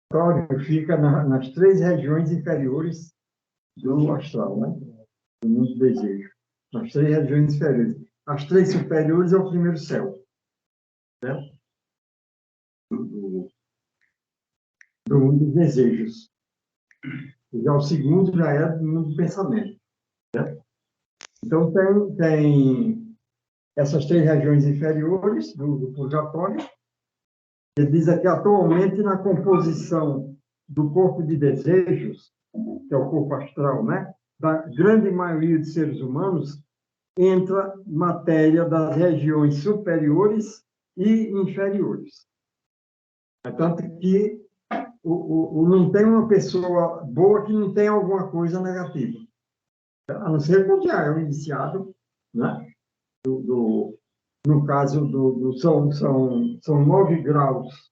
purgatório fica nas 3 regiões inferiores do astral, né? Do mundo do desejo. Nas 3 regiões inferiores. As 3 superiores é o primeiro céu, certo? Do mundo dos desejos. Já o segundo já é do mundo do pensamento, certo? Então, tem essas 3 regiões inferiores do purgatório. Ele diz aqui, atualmente, na composição do corpo de desejos, que é o corpo astral, né? Da grande maioria de seres humanos, entra matéria das regiões superiores e inferiores. É tanto que não tem uma pessoa boa que não tenha alguma coisa negativa. A não ser quando já é um iniciado, né? No caso são 9 graus.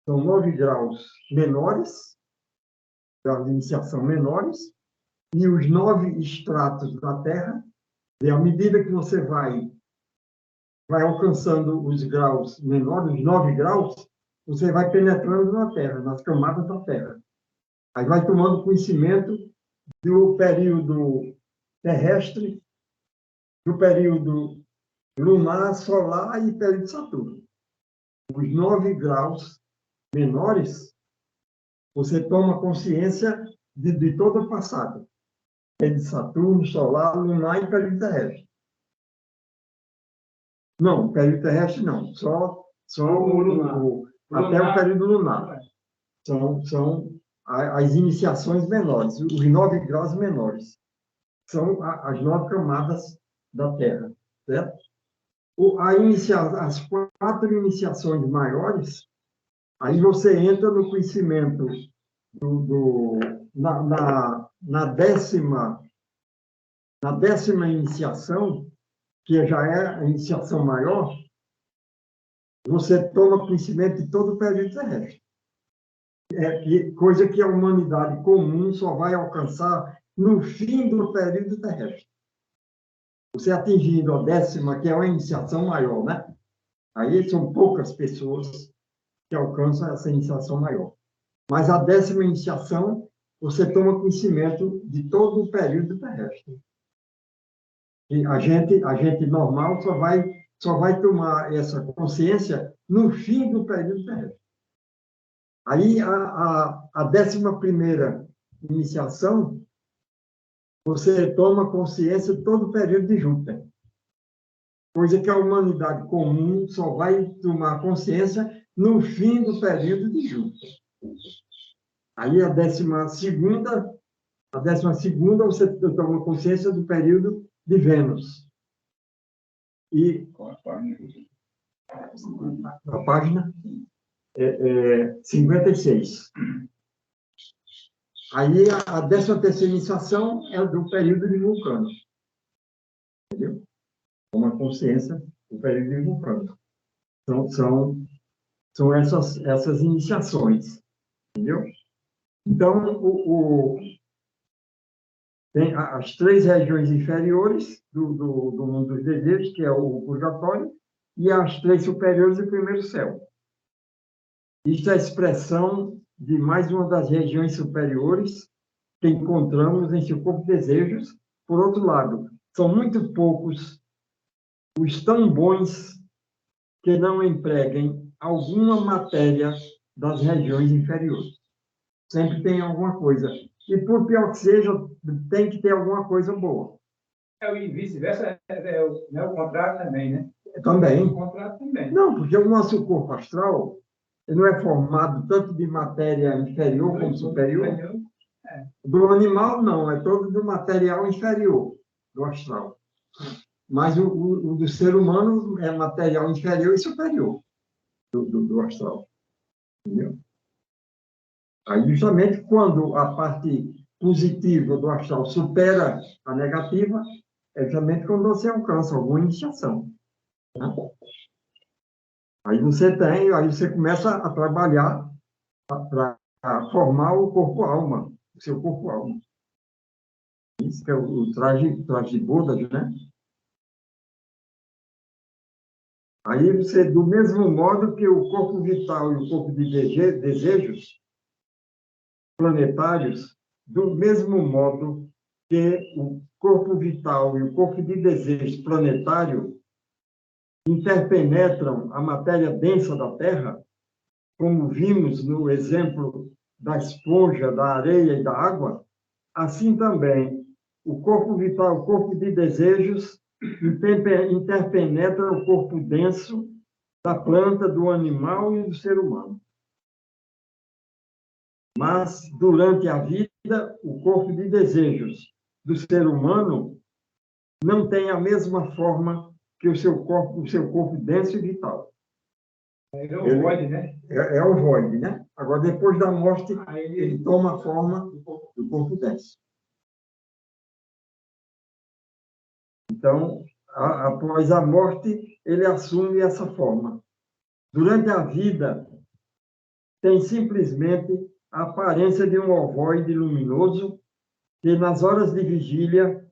São 9 graus menores, da iniciação menores, e os 9 estratos da Terra, e à medida que você vai alcançando os graus menores, os 9 graus, você vai penetrando na Terra, nas camadas da Terra. Aí vai tomando conhecimento do período terrestre, do período lunar, solar e período de Saturno. Os 9 graus menores, você toma consciência de todo o passado. Período de Saturno, solar, lunar e período terrestre. Não, período terrestre não. Só até o período lunar. São as iniciações menores, os 9 graus menores. São as 9 camadas da Terra, certo? As 4 iniciações maiores, aí você entra no conhecimento na décima iniciação, que já é a iniciação maior, você toma conhecimento de todo o período terrestre. Coisa que a humanidade comum só vai alcançar no fim do período terrestre. Você atingindo a 10ª, que é uma iniciação maior, né? Aí são poucas pessoas que alcançam essa iniciação maior. Mas a 10ª iniciação, você toma conhecimento de todo o período terrestre. E a gente normal só vai tomar essa consciência no fim do período terrestre. Aí, a 11ª iniciação, você toma consciência de todo o período de Júpiter. Coisa que a humanidade comum só vai tomar consciência no fim do período de Júpiter. Aí, a 12ª, você toma consciência do período de Vênus. E a página 56. Aí, a 13ª iniciação é do período de Vulcano. Entendeu? Uma consciência do período de Vulcano. São essas iniciações. Entendeu? Então, tem as 3 regiões inferiores do mundo dos desejos, que é o purgatório, e as 3 superiores, o primeiro céu. Isso é a expressão de mais uma das regiões superiores que encontramos em seu corpo de desejos. Por outro lado, são muito poucos os tão bons que não empreguem alguma matéria das regiões inferiores. Sempre tem alguma coisa. E, por pior que seja, tem que ter alguma coisa boa. E vice-versa, o contrário também, né? Também. O contrário também. Não, porque o nosso corpo astral não é formado tanto de matéria inferior como superior. Do animal, não. É todo do material inferior, do astral. Mas o do ser humano é material inferior e superior do astral. Entendeu? Aí, justamente, quando a parte positiva do astral supera a negativa, é justamente quando você alcança alguma iniciação. Né? Aí você começa a trabalhar para formar o corpo-alma, o seu corpo-alma. Isso que é o traje de Buda, né? Aí você, do mesmo modo que o corpo vital e o corpo de desejos planetários, do mesmo modo que o corpo vital e o corpo de desejos planetário interpenetram a matéria densa da Terra, como vimos no exemplo da esponja, da areia e da água, assim também o corpo vital, o corpo de desejos, interpenetra o corpo denso da planta, do animal e do ser humano. Mas, durante a vida, o corpo de desejos do ser humano não tem a mesma forma que o seu corpo denso e vital. É o void, né? É o void, né? Agora, depois da morte, ele toma a forma do corpo denso. Então, após a morte, ele assume essa forma. Durante a vida, tem simplesmente a aparência de um ovoide luminoso que, nas horas de vigília,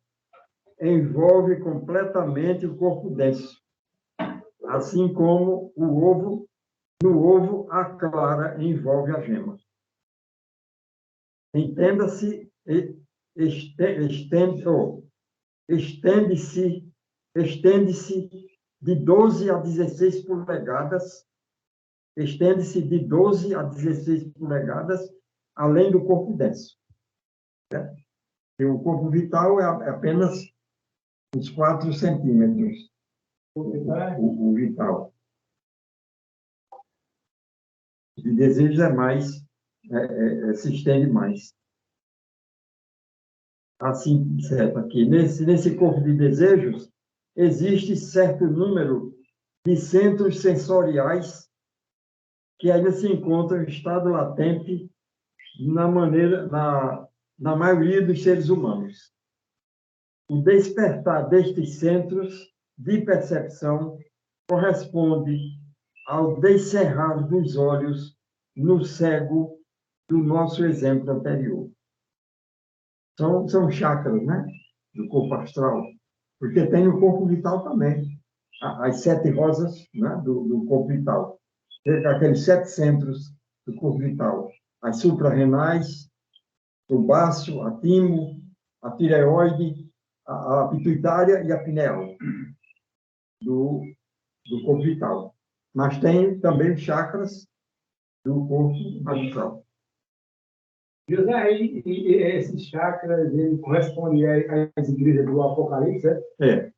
envolve completamente o corpo denso, assim como no ovo, a clara envolve a gema. Entenda-se, estende-se de 12 a 16 polegadas, estende-se de 12 a 16 polegadas, além do corpo denso. Certo? E o corpo vital é apenas uns 4 centímetros. O vital. De desejo é mais, se estende mais. Assim, certo, aqui. Nesse corpo de desejos, existe certo número de centros sensoriais que ainda se encontram em estado latente na maioria dos seres humanos. O despertar destes centros de percepção corresponde ao descerrar dos olhos no cego do nosso exemplo anterior. São chakras, né? Do corpo astral, porque tem o corpo vital também. As 7 rosas, né? do corpo vital. Tem aqueles 7 centros do corpo vital. As suprarrenais, o bácio, a timo, a tireoide, a pituitária e a pineal do corpo vital. Mas tem também os chakras do corpo astral. José, esses chakras, ele corresponde às igrejas do Apocalipse, é?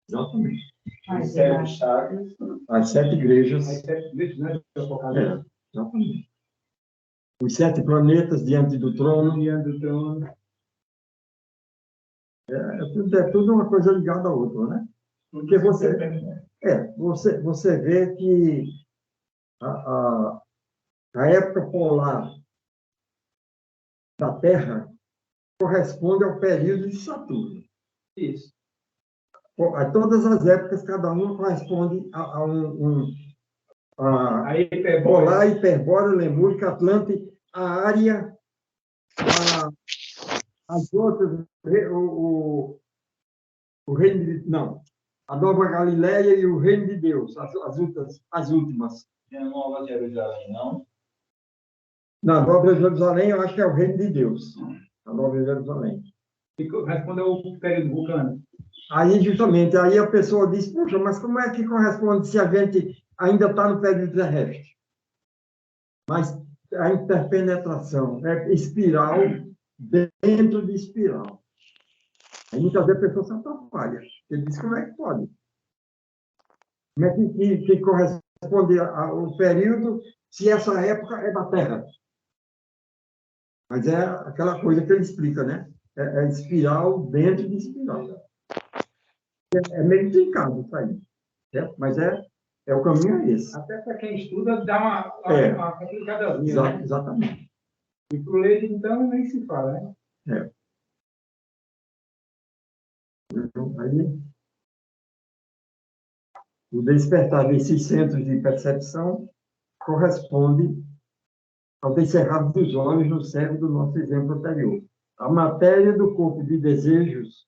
Exatamente. As 7 chakras. As 7 igrejas. As 7 igrejas, né, do Apocalipse. Exatamente. Os 7 planetas diante do trono. Diante do trono. É tudo uma coisa ligada à outra, né? Porque você vê que a época polar da Terra corresponde ao período de Saturno. Isso. A todas as épocas, cada uma corresponde a Polar, Hiperbórea, Lemúrica, Atlante, a Área, as outras, o reino de... Não, a Nova Galileia e o reino de Deus, as últimas. Tem a Nova Jerusalém, não? Na Nova Jerusalém, eu acho que é o reino de Deus. A Nova Jerusalém. E corresponde ao período vulcânico. Aí, justamente, aí a pessoa diz, puxa, mas como é que corresponde se a gente ainda está no período terrestre? Mas a interpenetração é espiral dentro de espiral. Aí, muitas vezes, a pessoa se atrapalha. Ele diz, como é que pode? Como é que corresponde ao período se essa época é da Terra? Mas é aquela coisa que ele explica, né? É espiral dentro de espiral. É meio intrincado isso aí. Mas o caminho é esse. Até para quem estuda, dá uma complicadazinha. Né? Exatamente. E para o leigo, então, nem se fala, né? Então, aí, o despertar desses centros de percepção corresponde ao descerrar dos olhos no cérebro do nosso exemplo anterior. A matéria do corpo de desejos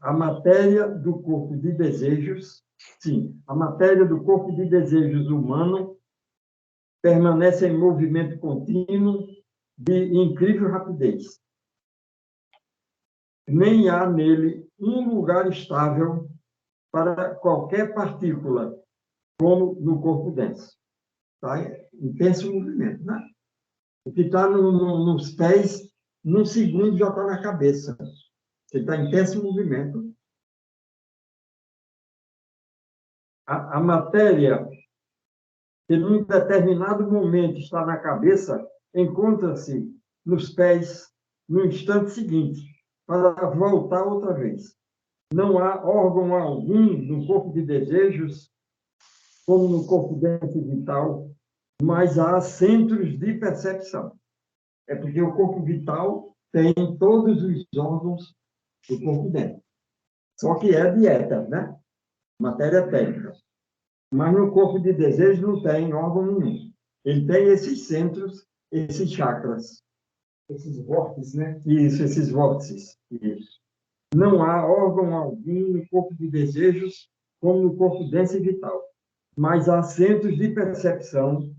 a matéria do corpo de desejos, sim, a matéria do corpo de desejos humano permanece em movimento contínuo de incrível rapidez. Nem há nele um lugar estável para qualquer partícula, como no corpo denso. Tá? Intenso movimento, né? O que está nos pés, num segundo já está na cabeça. Ele está em intenso movimento. A matéria, que num determinado momento está na cabeça, encontra-se nos pés no instante seguinte, para voltar outra vez. Não há órgão algum no corpo de desejos, como no corpo denso vital, mas há centros de percepção. É porque o corpo vital tem todos os órgãos do corpo denso. Só que é de éter, né? Matéria técnica. Mas no corpo de desejo não tem órgão nenhum. Ele tem esses centros, esses chakras. Esses vórtices, né? Isso, esses vórtices. Isso. Não há órgão algum no corpo de desejos como no corpo denso e vital. Mas há centros de percepção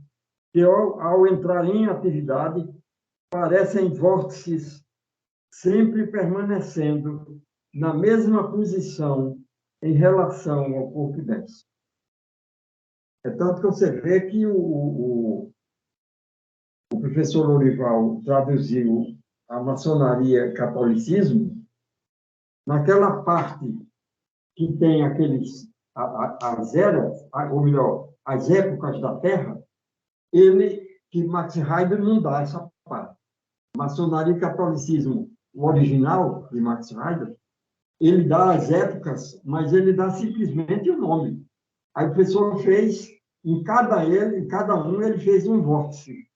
que, ao entrar em atividade, parecem vórtices sempre permanecendo na mesma posição em relação ao corpo denso. É tanto que você vê que o professor Lorival traduziu a maçonaria catolicismo naquela parte que tem aqueles as eras, ou melhor, as épocas da Terra, que Max Heider não dá essa parte. Maçonaria e catolicismo, o original de Max Heider, ele dá as épocas, mas ele dá simplesmente o nome. Aí o professor fez, em cada um, ele fez um vórtice,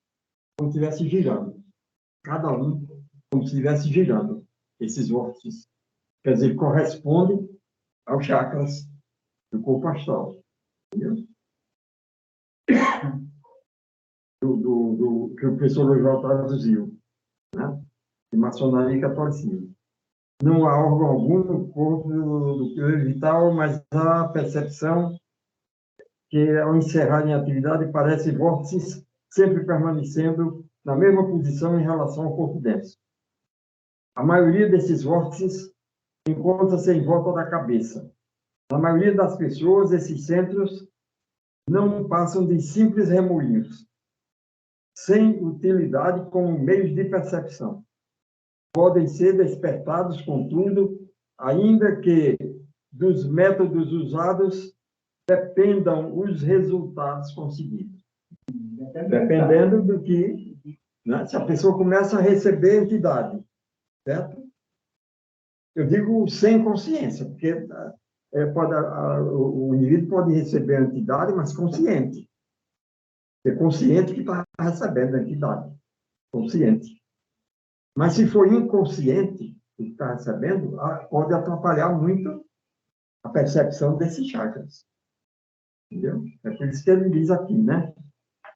como se estivesse girando. Cada um, como se estivesse girando, esses vórtices. Quer dizer, correspondem aos chakras do corpo astral. Entendeu? Que o professor Lorival traduziu, né? De maçonaria e catolicismo. Não há órgão algum no corpo do vital, mas há percepção que, ao encerrar em atividade, parece vórtices sempre permanecendo na mesma posição em relação ao corpo denso. A maioria desses vórtices encontra-se em volta da cabeça. Na maioria das pessoas, esses centros não passam de simples remoinhos, sem utilidade como meios de percepção. Podem ser despertados, contudo, ainda que dos métodos usados dependam os resultados conseguidos. Dependendo do que, né? Se a pessoa começa a receber entidade, certo? Eu digo sem consciência, porque o indivíduo pode receber a entidade, mas consciente. É consciente que está recebendo a entidade. Consciente. Mas se for inconsciente, o que está recebendo, pode atrapalhar muito a percepção desses chakras. Entendeu? É por isso que ele diz aqui, né?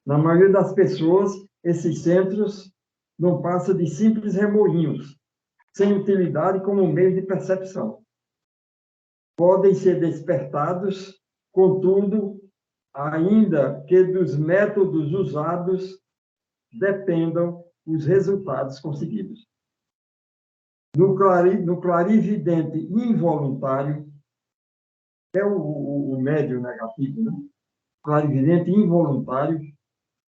Na maioria das pessoas, esses centros não passam de simples remoinhos, sem utilidade como meio de percepção. Podem ser despertados, contudo, ainda que dos métodos usados dependam os resultados conseguidos. No clarividente involuntário, é o médium negativo, né? Clarividente involuntário,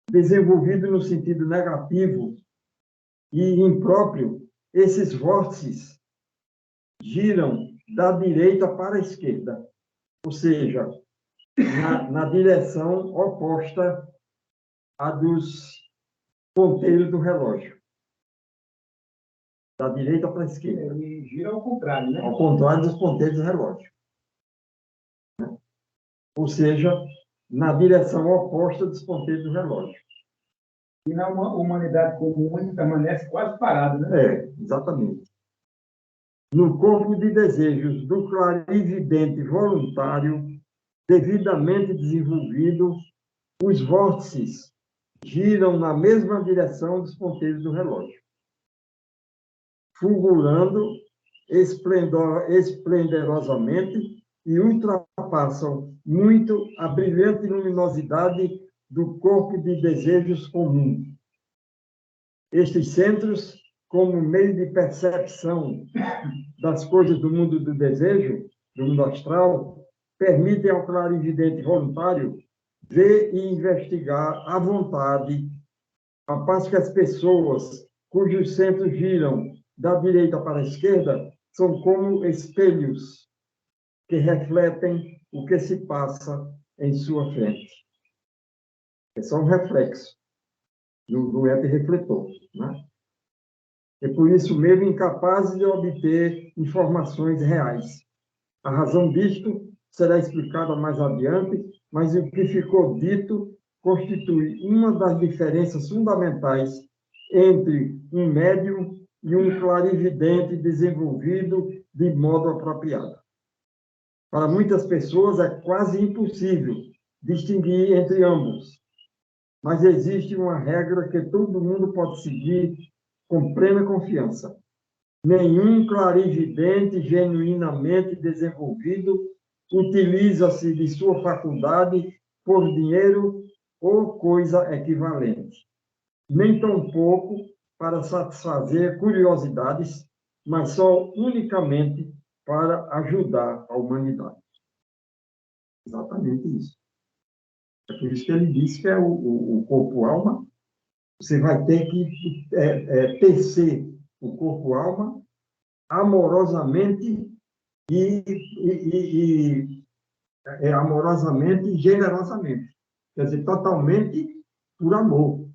desenvolvido no sentido negativo e impróprio, esses vórtices giram da direita para a esquerda, ou seja, na direção oposta à dos ponteiros do relógio. Da direita para a esquerda. Ele gira ao contrário, né? Ao contrário dos ponteiros do relógio. Ou seja, na direção oposta dos ponteiros do relógio. E na humanidade comum ele permanece quase parado, né? É, exatamente. No corpo de desejos do clarividente voluntário, devidamente desenvolvido, os vórtices giram na mesma direção dos ponteiros do relógio, fulgurando esplendorosamente e ultrapassam muito a brilhante luminosidade do corpo de desejos comum. Estes centros, como meio de percepção das coisas do mundo do desejo, do mundo astral, permitem ao clarividente voluntário ver e investigar à vontade, ao passo que as pessoas cujos centros giram da direita para a esquerda são como espelhos que refletem o que se passa em sua frente. É só um reflexo do ente-refletor, né? É por isso mesmo incapazes de obter informações reais. A razão disto será explicada mais adiante, mas o que ficou dito constitui uma das diferenças fundamentais entre um médium e um clarividente desenvolvido de modo apropriado. Para muitas pessoas é quase impossível distinguir entre ambos, mas existe uma regra que todo mundo pode seguir com plena confiança. Nenhum clarividente genuinamente desenvolvido utiliza-se de sua faculdade por dinheiro ou coisa equivalente. Nem tampouco para satisfazer curiosidades, mas só unicamente para ajudar a humanidade. Exatamente isso. É por isso que ele disse que é o corpo-alma. Você vai ter que tecer o corpo-alma amorosamente amorosamente e generosamente. Quer dizer, totalmente por amor.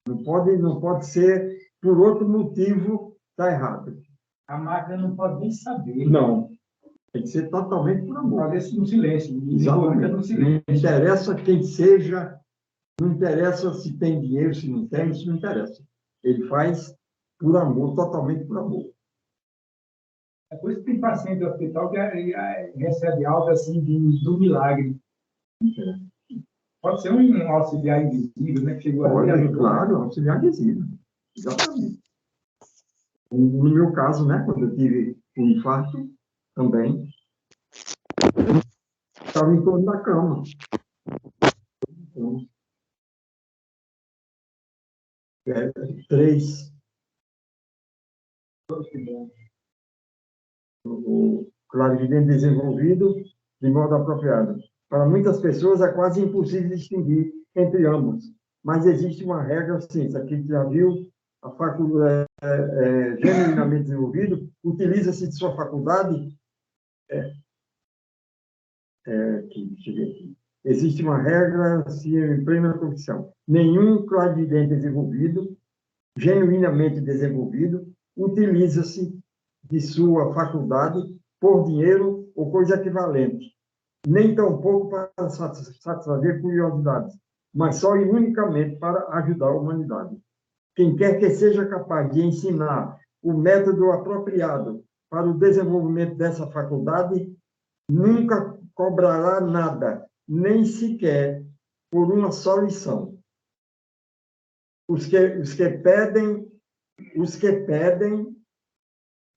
Não pode ser por outro motivo, está errado. A máquina não pode nem saber. Não. Tem que ser totalmente por amor. Fazer isso no silêncio. Exatamente. No silêncio. Não interessa quem seja, não interessa se tem dinheiro, se não tem, isso não interessa. Ele faz por amor, totalmente por amor. É por isso que tem paciente do hospital que recebe alta assim do milagre. Pode ser um auxiliar invisível, né? Que chegou ali. Claro, auxiliar invisível. Exatamente. No meu caso, né, quando eu tive um infarto, também, estava em torno da cama. Então, 3. O clarividente desenvolvido de modo apropriado. Para muitas pessoas é quase impossível distinguir entre ambos, mas existe uma regra, sim, isso aqui já viu, a faculdade genuinamente desenvolvido, utiliza-se de sua faculdade, existe uma regra, assim, em plena condição. Nenhum clarividente desenvolvido, genuinamente desenvolvido, utiliza-se de sua faculdade por dinheiro ou coisa equivalente, nem tampouco para satisfazer curiosidades, mas só e unicamente para ajudar a humanidade. Quem quer que seja capaz de ensinar o método apropriado para o desenvolvimento dessa faculdade, nunca cobrará nada, nem sequer por uma só lição. Os que pedem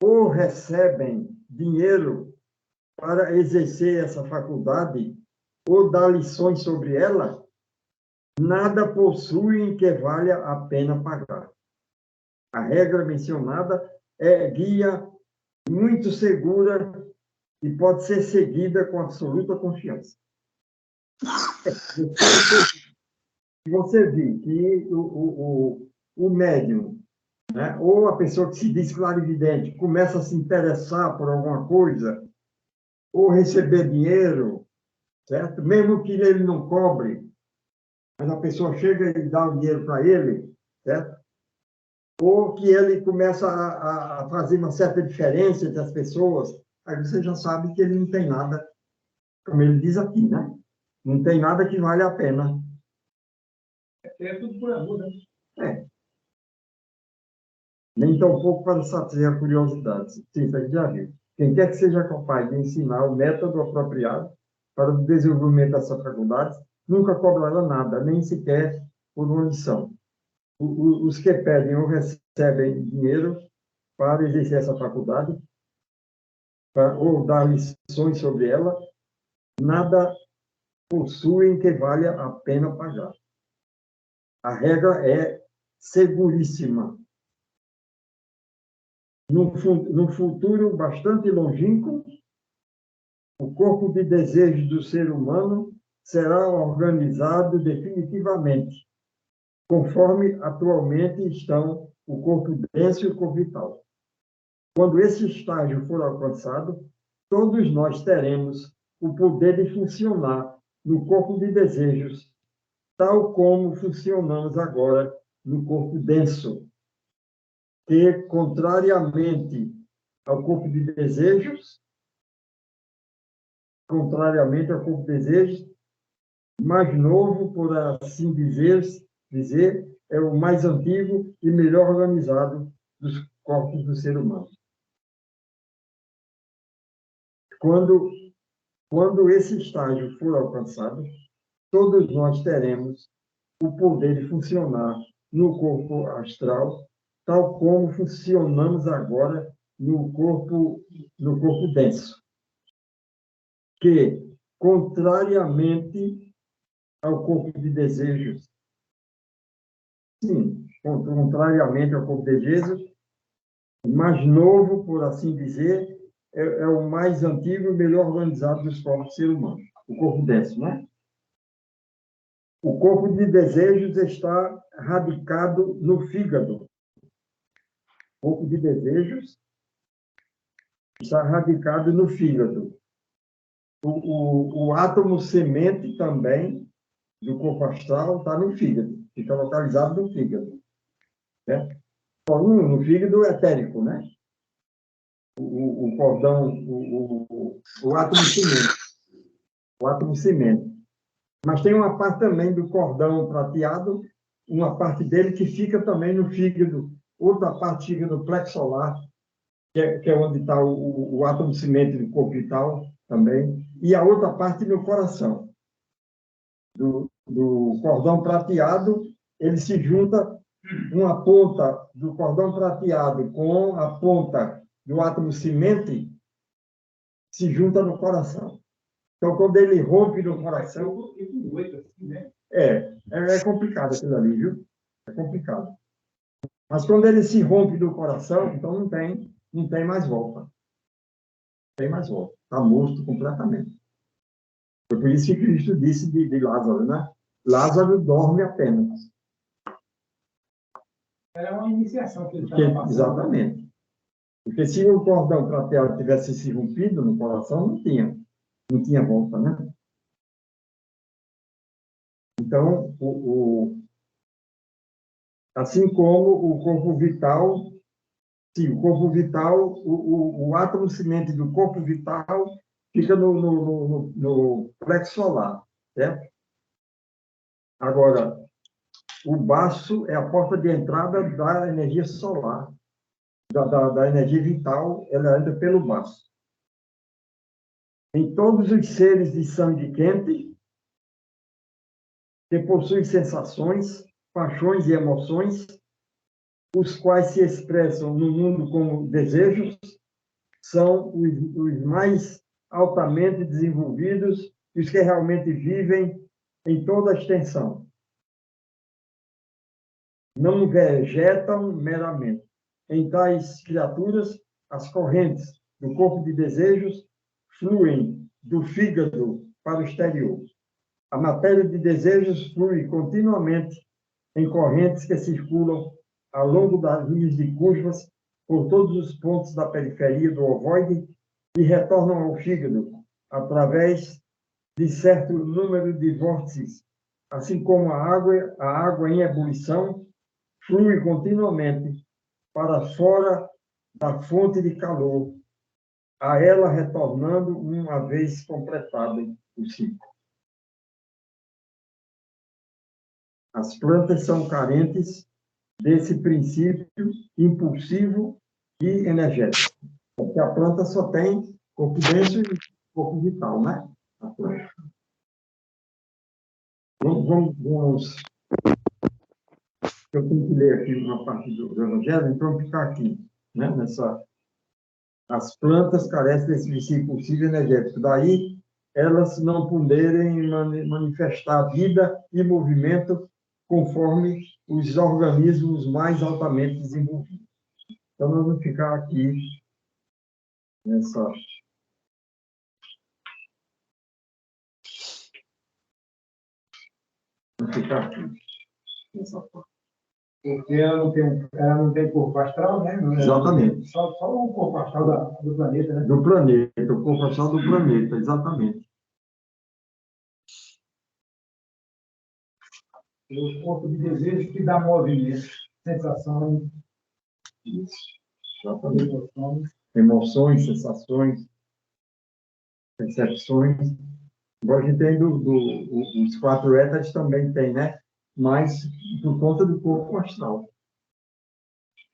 ou recebem dinheiro para exercer essa faculdade ou dar lições sobre ela, nada possuem que valha a pena pagar. A regra mencionada é guia muito segura e pode ser seguida com absoluta confiança. Você vê que o médium, né, ou a pessoa que se diz clarividente, começa a se interessar por alguma coisa, ou receber dinheiro, certo? Mesmo que ele não cobre, mas a pessoa chega e dá o dinheiro para ele, certo? Ou que ele começa a fazer uma certa diferença entre as pessoas, aí você já sabe que ele não tem nada, como ele diz aqui, né? Não tem nada que vale a pena. É tudo por amor, né? Nem tão pouco para satisfazer a curiosidade. Sim, isso aí já viu. Quem quer que seja capaz de ensinar o método apropriado para o desenvolvimento dessa faculdade, nunca cobrará nada, nem sequer por uma lição. Os que pedem ou recebem dinheiro para exercer essa faculdade, ou dar lições sobre ela, nada possuem que valha a pena pagar. A regra é seguríssima. No futuro bastante longínquo, o corpo de desejos do ser humano será organizado definitivamente, conforme atualmente estão o corpo denso e o corpo vital. Quando esse estágio for alcançado, todos nós teremos o poder de funcionar no corpo de desejos, tal como funcionamos agora no corpo denso, que, contrariamente ao corpo de desejos, mais novo, por assim dizer, é o mais antigo e melhor organizado dos corpos do ser humano. Quando esse estágio for alcançado, todos nós teremos o poder de funcionar no corpo astral, tal como funcionamos agora no corpo denso, que, contrariamente ao corpo de desejos, sim, contrariamente ao corpo de desejos, mais novo, por assim dizer, é o mais antigo e melhor organizado dos corpos do ser humano, o corpo denso, né? O corpo de desejos está radicado no fígado. O corpo de desejos está radicado no fígado. O átomo semente também do corpo astral está no fígado, fica localizado no fígado. Né? No fígado etérico, né? O cordão, o átomo semente. O átomo semente. Mas tem uma parte também do cordão prateado, uma parte dele que fica também no fígado, outra parte fica no plexo solar, que é onde está o átomo semente do corpo vital também, e a outra parte no coração. Do cordão prateado, ele se junta, uma ponta do cordão prateado com a ponta do átomo semente, se junta no coração. Então, quando ele rompe no coração... É complicado aquilo ali, viu? É complicado. Mas quando ele se rompe do coração, então não tem mais volta. Não tem mais volta. Está morto completamente. Foi por isso que Cristo disse de Lázaro, né? Lázaro dorme apenas. Era uma iniciação que ele estava passando. Exatamente. Porque se o cordão prateado tivesse se rompido no coração, não tinha volta, né? Então, assim como o corpo vital, sim, o corpo vital, o átomo semente do corpo vital fica no plexo solar, certo? Agora, o baço é a porta de entrada da energia solar, da energia vital, ela entra pelo baço. Em todos os seres de sangue quente, que possuem sensações, paixões e emoções, os quais se expressam no mundo como desejos, são os mais altamente desenvolvidos e os que realmente vivem em toda a extensão. Não vegetam meramente. Em tais criaturas, as correntes do corpo de desejos fluem do fígado para o exterior. A matéria de desejos flui continuamente em correntes que circulam ao longo das linhas de curvas por todos os pontos da periferia do ovoide e retornam ao fígado através de certo número de vórtices, assim como a água em ebulição flui continuamente para fora da fonte de calor, a ela retornando uma vez completado o ciclo. As plantas são carentes desse princípio impulsivo e energético. Porque a planta só tem corpo denso e corpo vital, né? A planta. Vamos. Eu tenho que ler aqui uma parte do Evangelho, então ficar aqui. né? As plantas carecem desse princípio possível energético. Daí, elas não poderem manifestar vida e movimento conforme os organismos mais altamente desenvolvidos. Então, nós vamos ficar aqui nessa... Vamos ficar aqui nessa parte. Porque ela não tem corpo astral, né? Exatamente. Só um corpo astral do planeta, né? Do planeta, o corpo astral do planeta, exatamente. O corpo de desejo que dá movimento, sensação, emoções, sensações, percepções. Agora a gente tem os 4 éteres também tem, né? Mas por conta do corpo astral.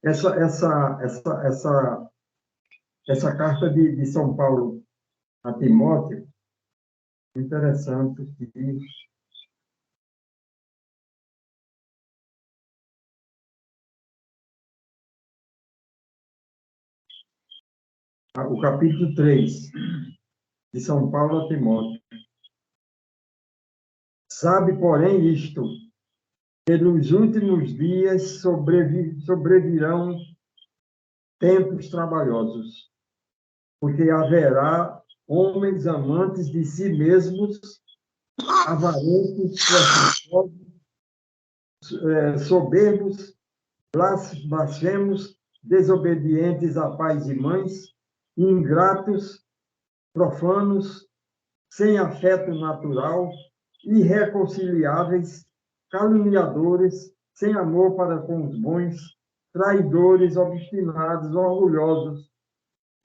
Essa carta de São Paulo a Timóteo, interessante que o capítulo 3 de São Paulo a Timóteo. Sabe, porém, isto, que nos últimos dias sobrevirão tempos trabalhosos, porque haverá homens amantes de si mesmos, avarentos, soberbos, blasfemos, desobedientes a pais e mães, ingratos, profanos, sem afeto natural, irreconciliáveis, caluniadores, sem amor para com os bons, traidores, obstinados, orgulhosos,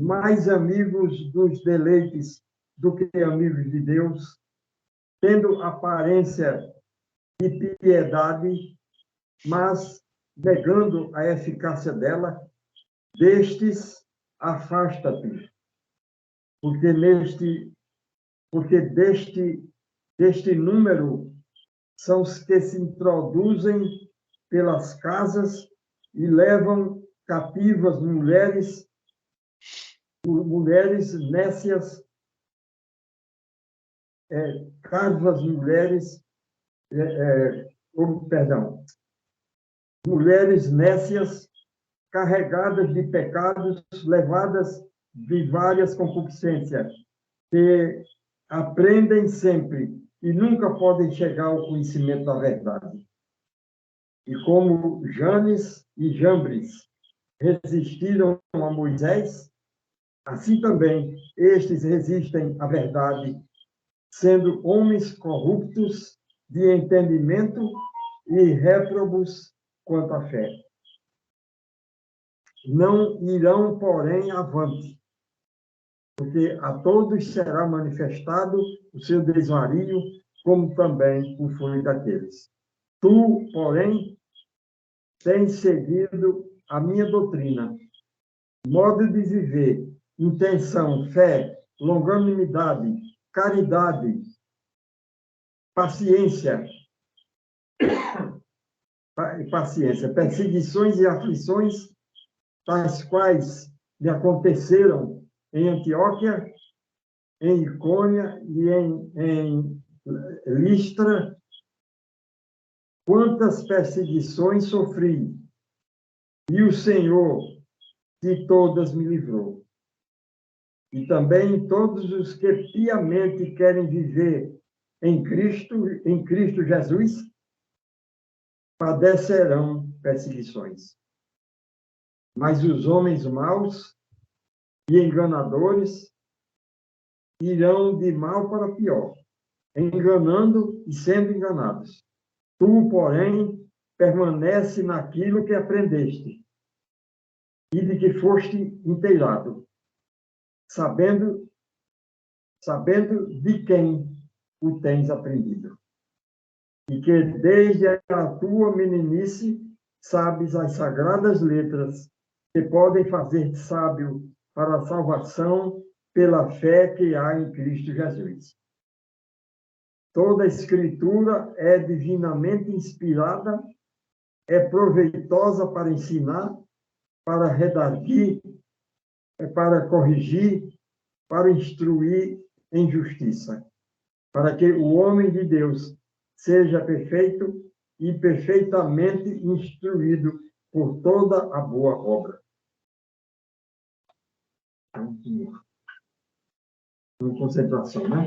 mais amigos dos deleites do que amigos de Deus, tendo aparência de piedade, mas negando a eficácia dela, destes afasta-te, porque deste número são os que se introduzem pelas casas e levam cativas mulheres nécias, mulheres nécias, carregadas de pecados, levadas de várias concupiscências, que aprendem sempre e nunca podem chegar ao conhecimento da verdade. E como Janes e Jambres resistiram a Moisés, assim também estes resistem à verdade, sendo homens corruptos de entendimento e réprobos quanto à fé. Não irão, porém, avante, porque a todos será manifestado o seu desvario, como também o foi daqueles. Tu, porém, tens seguido a minha doutrina, modo de viver, intenção, fé, longanimidade, caridade, paciência, perseguições e aflições, tais quais lhe aconteceram em Antioquia, em Icônia e em Listra, quantas perseguições sofri, e o Senhor de todas me livrou. E também todos os que piamente querem viver em Cristo Jesus, padecerão perseguições. Mas os homens maus e enganadores irão de mal para pior, enganando e sendo enganados. Tu, porém, permanece naquilo que aprendeste e de que foste inteirado, sabendo de quem o tens aprendido. E que desde a tua meninice sabes as sagradas letras que podem fazer-te sábio para a salvação pela fé que há em Cristo Jesus. Toda a Escritura é divinamente inspirada, é proveitosa para ensinar, para redarguir, para corrigir, para instruir em justiça, para que o homem de Deus seja perfeito e perfeitamente instruído por toda a boa obra. Uma concentração, né?